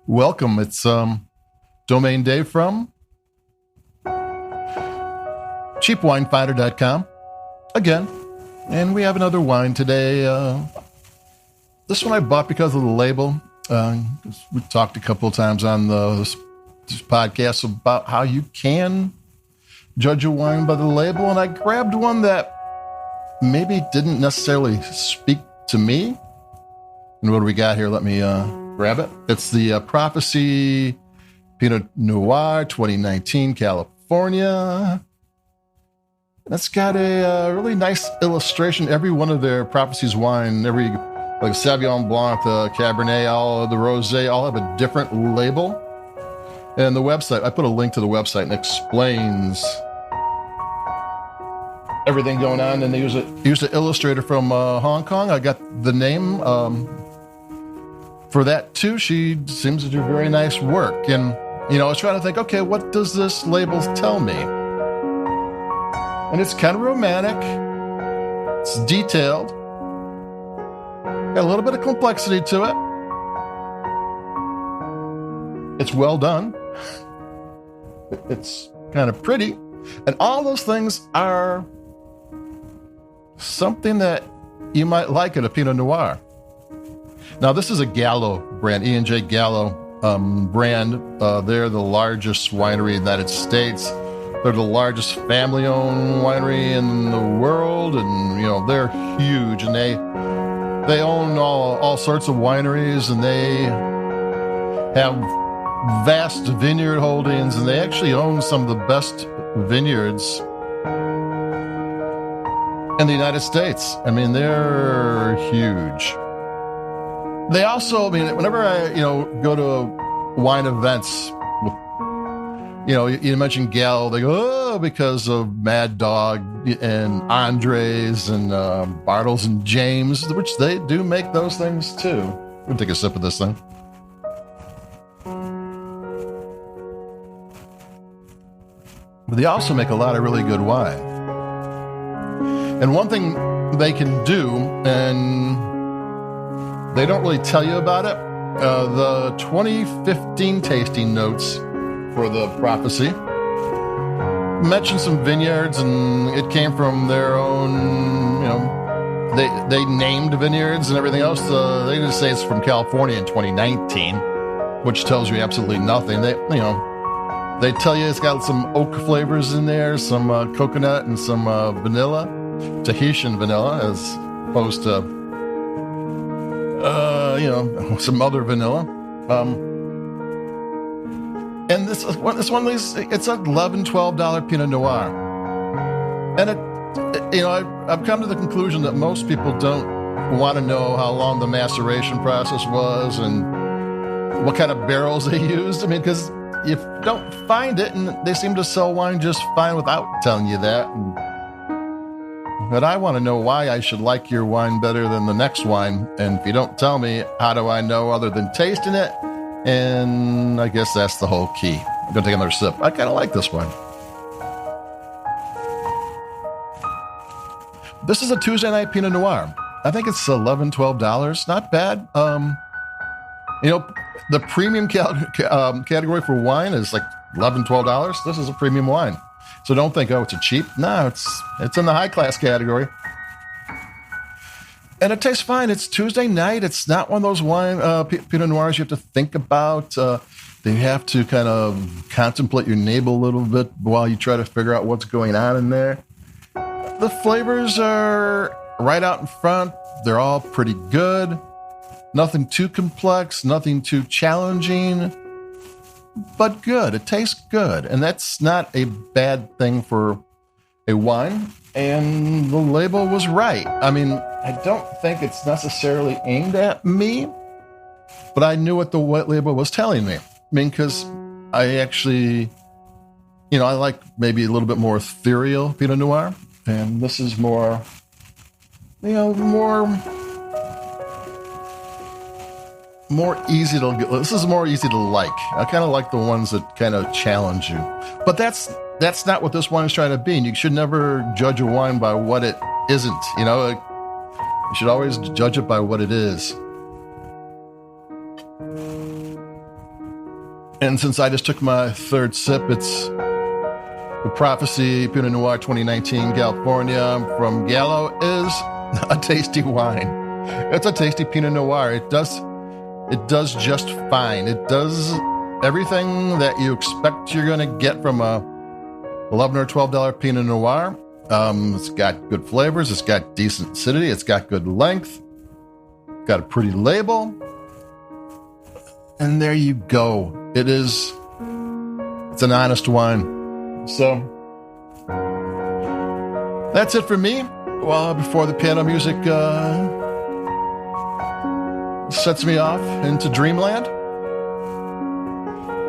Welcome. It's Domaine Dave from cheapwinefinder.com again. And we have another wine today. This one I bought because of the label. We talked a couple of times on this podcast about how you can judge a wine by the label. And I grabbed one that maybe didn't necessarily speak to me. And what do we got here? Let me grab it. It's the Prophecy Pinot Noir 2019 California. That's got a really nice illustration. Every one of their Prophecies wine, like Sauvignon Blanc, the Cabernet, all of the Rosé, all have a different label. And the website, I put a link to the website and explains everything going on. And they used an illustrator from Hong Kong. I got the name for that too. She seems to do very nice work. And, I was trying to think, okay, what does this label tell me? And it's kind of romantic. It's detailed. Got a little bit of complexity to it. It's well done. It's kind of pretty. And all those things are something that you might like in a Pinot Noir. Now, this is a Gallo brand, E&J Gallo brand. They're the largest winery in the United States. They're the largest family-owned winery in the world, and, they're huge, and they own all sorts of wineries, and they have vast vineyard holdings, and they actually own some of the best vineyards in the United States. I mean, they're huge. They also, whenever I, go to wine events, you mentioned Gallo, they go, because of Mad Dog and Andres and Bartles and James, which they do make those things too. I'm going to take a sip of this thing. But they also make a lot of really good wine. And one thing they can do, and they don't really tell you about it, the 2015 tasting notes for the Prophecy mentioned some vineyards, and it came from their own, they named vineyards and everything else. They just say it's from California in 2019, which tells you absolutely nothing. They tell you it's got some oak flavors in there, some coconut and some vanilla, Tahitian vanilla, as opposed to, some other vanilla. And this one of these, it's a $11, $12 Pinot Noir. And I've come to the conclusion that most people don't want to know how long the maceration process was and what kind of barrels they used. Because you don't find it, and they seem to sell wine just fine without telling you that. But I want to know why I should like your wine better than the next wine. And if you don't tell me, how do I know other than tasting it? And I guess that's the whole key. I'm going to take another sip. I kind of like this one. This is a Tuesday night Pinot Noir. I think it's $11, $12. Not bad. The premium category for wine is like $11, $12. This is a premium wine. So don't think, it's a cheap. No, it's in the high class category. And it tastes fine. It's Tuesday night. It's not one of those wine Pinot Noirs you have to think about. You have to kind of contemplate your neighbor a little bit while you try to figure out what's going on in there. The flavors are right out in front. They're all pretty good. Nothing too complex, nothing too challenging, but good. It tastes good. And that's not a bad thing for a wine. And the label was right. I don't think it's necessarily aimed at me, but I knew what the white label was telling me. Because I actually, I like maybe a little bit more ethereal Pinot Noir. And this is more, more easy to get. This is more easy to like. I kind of like the ones that kind of challenge you. But that's not what this wine is trying to be. And you should never judge a wine by what it isn't. You should always judge it by what it is. And since I just took my third sip, it's the Prophecy Pinot Noir 2019 California from Gallo is a tasty wine. It's a tasty Pinot Noir. It does just fine. It does everything that you expect you're going to get from a $11 or $12 Pinot Noir. It's got good flavors. It's got decent acidity. It's got good length. Got a pretty label. And there you go. It's an honest wine. So that's it for me. Well, before the piano music sets me off into dreamland.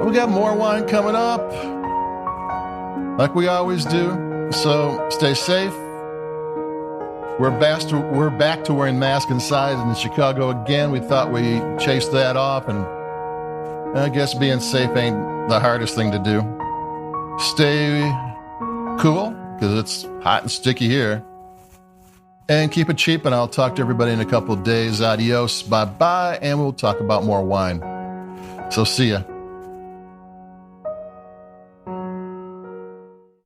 We got more wine coming up, like we always do. So stay safe. We're back to wearing masks inside in Chicago again. We thought we chased that off, and I guess being safe ain't the hardest thing to do. Stay cool, because it's hot and sticky here. And keep it cheap, and I'll talk to everybody in a couple of days. Adios, bye-bye, and we'll talk about more wine. So see ya.